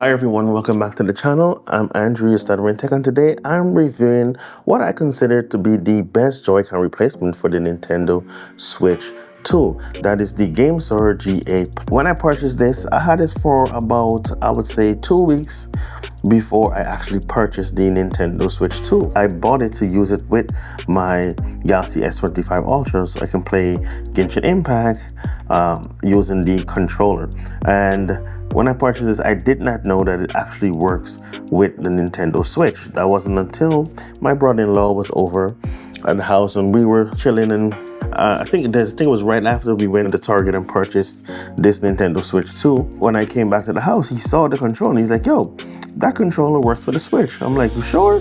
Hi everyone, welcome back to the channel. I'm Andrew, Stuttering Tech, and today I'm reviewing what I consider to be the best Joy-Con replacement for the Nintendo Switch 2. That is the GameSir G8. When I purchased this, I had this for about, I would say, 2 weeks before I actually purchased the Nintendo Switch 2. I bought it to use it with my Galaxy S25 Ultra so I can play Genshin Impact using the controller. And when I purchased this, I did not know that it actually works with the Nintendo Switch. That wasn't until my brother-in-law was over at the house and we were chilling, and I think it was right after we went to Target and purchased this Nintendo Switch 2. When I came back to the house, he saw the controller and he's like, yo, that controller works for the Switch. I'm like, you sure?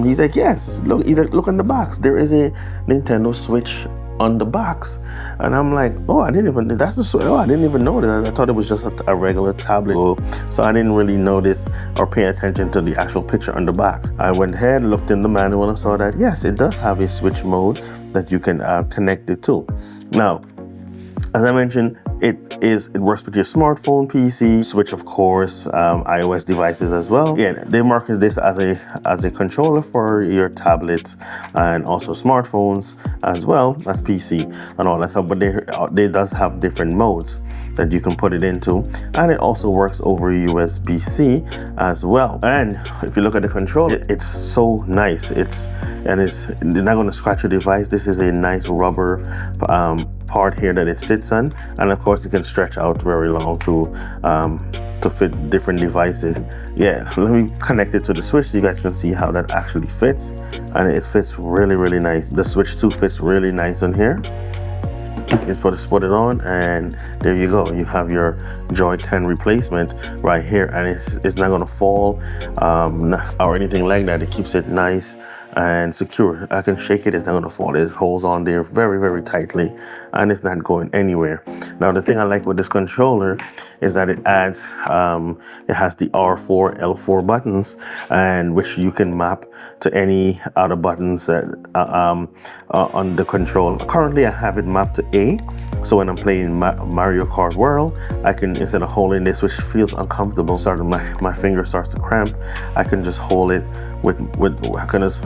He's like, yes. Look, he's like, look on the box. There is a Nintendo Switch on the box. And I'm like, oh, I didn't even know that. I thought it was just a regular tablet. So I didn't really notice or pay attention to the actual picture on the box. I went ahead, looked in the manual and saw that, yes, it does have a switch mode that you can connect it to. Now, as I mentioned, it works with your smartphone, PC, Switch, of course, iOS devices as well. Yeah, they market this as a controller for your tablet and also smartphones as well as PC and all that stuff. But they does have different modes that you can put it into, and it also works over USB-C as well. And if you look at the controller, it's so nice. They're not going to scratch your device. This is a nice rubber part here that it sits on, and of course it can stretch out very long to fit different devices. Yeah, let me connect it to the Switch so you guys can see how that actually fits, and it fits really nice. The Switch 2 fits really nice on here. Just put it on, and there you go. You have your Joy-Con replacement right here, and it's not going to fall or anything like that. It keeps it nice and secure. I can shake it, it's not going to fall. It holds on there very tightly, and it's not going anywhere. Now, the thing I like with this controller is that it adds, it has the R4, L4 buttons, and which you can map to any other buttons that on the control. Currently, I have it mapped to A, so when I'm playing Mario Kart World, I can, instead of holding this, which feels uncomfortable, my finger starts to cramp, I can just hold it I can just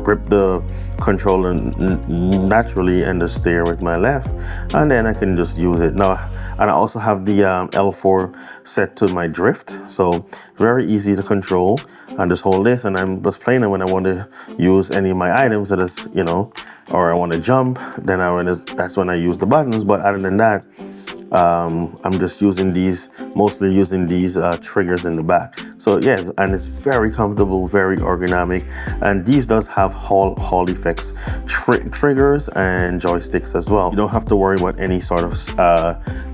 grip the controller naturally and just steer with my left, and then I can just use it. Now, and I also have the L4 set to my drift, so very easy to control. And just hold this, and I'm just playing it when I want to use any of my items that is, or I want to jump, then that's when I use the buttons. But other than that, I'm just mostly using these triggers in the back. So yeah, and it's very comfortable, very ergonomic, and these does have Hall effects triggers and joysticks as well. You don't have to worry about any sort of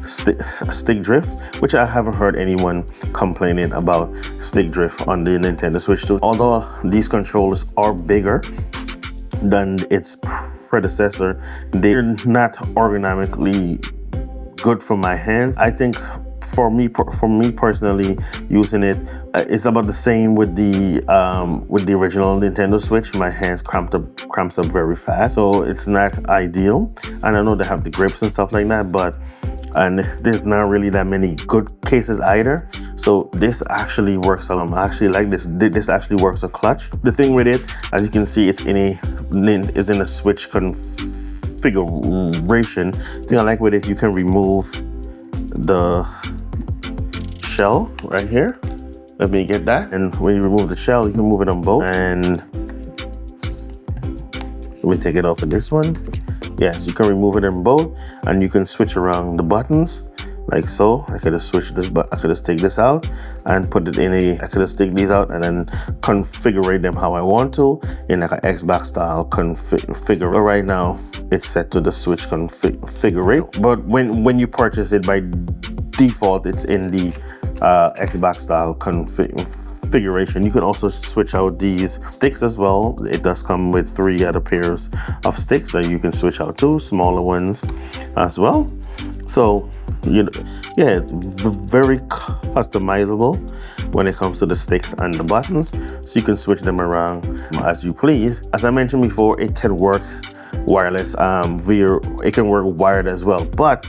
stick drift, which I haven't heard anyone complaining about stick drift on the Nintendo Switch 2. Although these controllers are bigger than its predecessor, they're not ergonomically good for my hands. I think for me personally, using it, it's about the same with the original Nintendo Switch. My hands cramps up very fast, so it's not ideal. And I know they have the grips and stuff like that, and there's not really that many good cases either. So this actually works. I actually like this. This actually works a clutch. The thing with it, as you can see, it's in a Switch configuration. The thing I like with it, you can remove the shell right here. Let me get that. And when you remove the shell, you can move it on both. And let me take it off of this one. Yes, you can remove it in both, and you can switch around the buttons like so. I could just switch this, but I could just take this out and put it in I could just take these out and then configure them how I want to in like an Xbox style configure. Right now, it's set to the Switch configure. But when you purchase it, by default, it's in the Xbox style configuration. You can also switch out these sticks as well. It does come with 3 other pairs of sticks that you can switch out to, smaller ones as well. So yeah, it's very customizable when it comes to the sticks and the buttons, so you can switch them around as you please. As I mentioned before, it can work wireless, it can work wired as well, but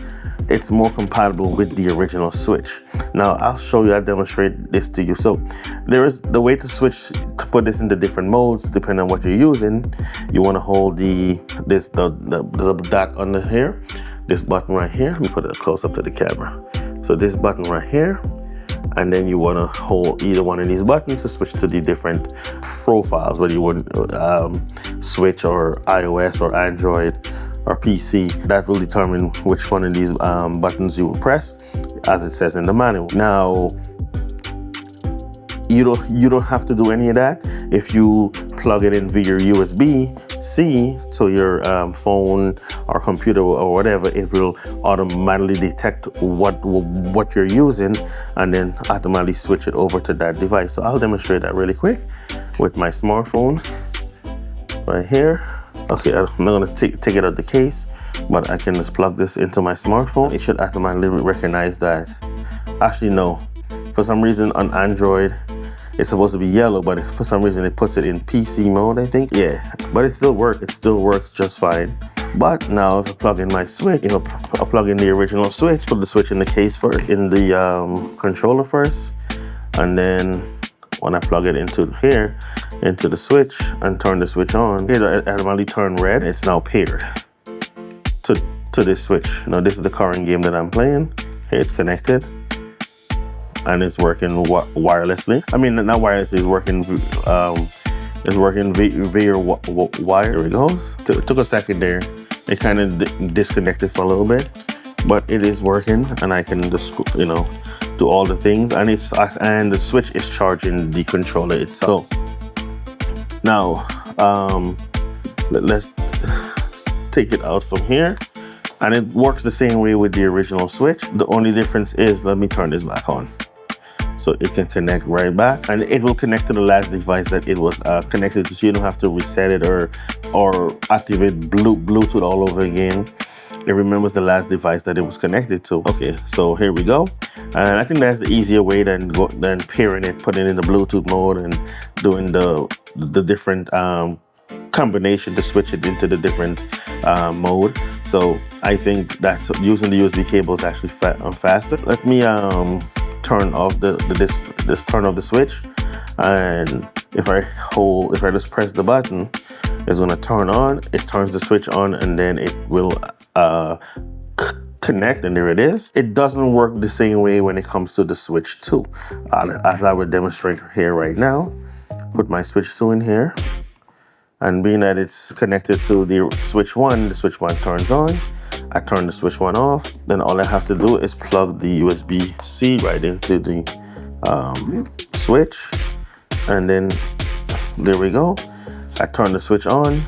it's more compatible with the original Switch. Now I'll show you, I'll demonstrate this to you. So there is the way to switch, to put this into different modes depending on what you're using. You want to hold the dot under here, this button right here. Let me put it close up to the camera. So this button right here, and then you want to hold either one of these buttons to switch to the different profiles, whether you want Switch or iOS or Android or PC. That will determine which one of these buttons you will press, as it says in the manual. Now, you don't have to do any of that. If you plug it in via your USB-C to your phone or computer or whatever, it will automatically detect what you're using and then automatically switch it over to that device. So I'll demonstrate that really quick with my smartphone right here. Okay, I'm not gonna take it out of the case, but I can just plug this into my smartphone. It should automatically recognize that. Actually, no. For some reason on Android, it's supposed to be yellow, but for some reason it puts it in PC mode, I think. Yeah, but it still works. It still works just fine. But now if I plug in my Switch, I'll plug in the original Switch, put the Switch in the case first, in the controller first, and then when I plug it into here, into the Switch and turn the Switch on, it automatically turn red. It's now paired to this Switch. Now this is the current game that I'm playing. It's connected and it's working wirelessly. I mean, not wirelessly, it's working via wire. There it goes. Took a second there. It kind of disconnected for a little bit, but it is working, and I can just, you know, do all the things. And the Switch is charging the controller itself. So now, let's take it out from here, and it works the same way with the original Switch. The only difference is, let me turn this back on. So it can connect right back, and it will connect to the last device that it was connected to, so you don't have to reset it or activate Bluetooth all over again. It remembers the last device that it was connected to. Okay, so here we go. And I think that's the easier way than pairing it, putting it in the Bluetooth mode and doing the different combination to switch it into the different mode. So I think that's using the USB cable is actually faster. Let me turn off turn off the Switch, and if I just press the button, it's gonna turn on. It turns the Switch on, and then it will connect, and there it is. It doesn't work the same way when it comes to the Switch 2, as I would demonstrate here right now. Put my Switch 2 in here, and being that it's connected to the Switch 1 turns on. I turn the Switch 1 off, then all I have to do is plug the USB-C right into the Switch, and then there we go. I turn the Switch on,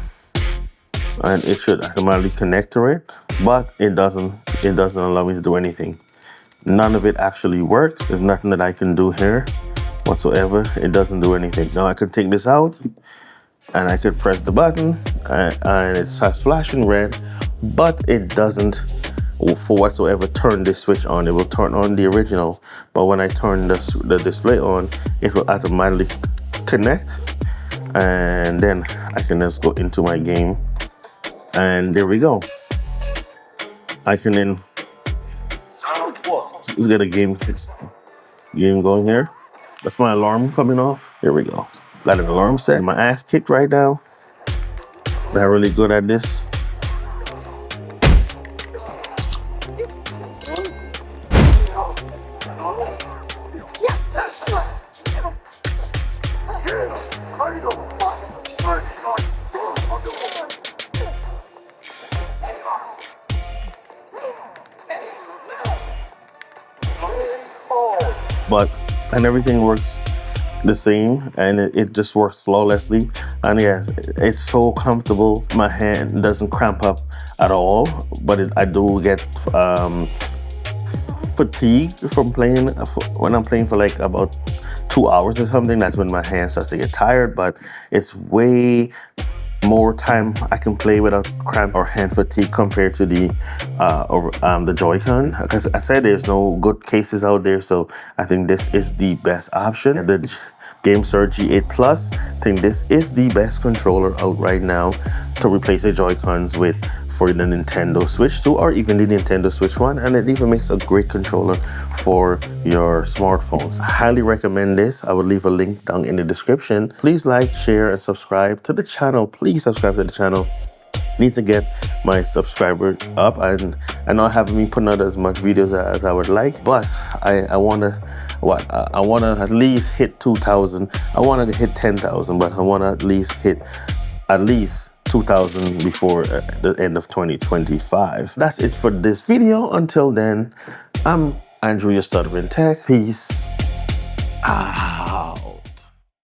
and it should automatically connect to it, but it doesn't allow me to do anything. None of it actually works. There's nothing that I can do here whatsoever. It doesn't do anything. Now I can take this out, and I could press the button, and it starts flashing red, but it doesn't for whatsoever turn this Switch on. It will turn on the original, but when I turn the display on, it will automatically connect, and then I can just go into my game, and there we go. I can then get a game going here. That's my alarm coming off. Here we go. Got an alarm set. My ass kicked right now. Not really good at this. And everything works the same, and it just works flawlessly. And yes, it's so comfortable. My hand doesn't cramp up at all, but I do get fatigued from playing. When I'm playing for like about 2 hours or something, that's when my hand starts to get tired, but it's way more time I can play without cramp or hand fatigue compared to the Joy-Con. Because I said there's no good cases out there, so I think this is the best option. The GameSir G8 Plus, I think this is the best controller out right now to replace the Joy-Cons with for the Nintendo Switch 2 or even the Nintendo Switch 1, and it even makes a great controller for your smartphones. I highly recommend this. I will leave a link down in the description. Please like, share, and subscribe to the channel. Please subscribe to the channel. Need to get my subscriber up, and I know I haven't been putting out as much videos as I would like, but I wanna at least hit 2,000. I wanna hit 10,000, but I wanna at least hit 2,000 before the end of 2025. That's it for this video. Until then, I'm Andrew, your Stuttering Tech. Peace out.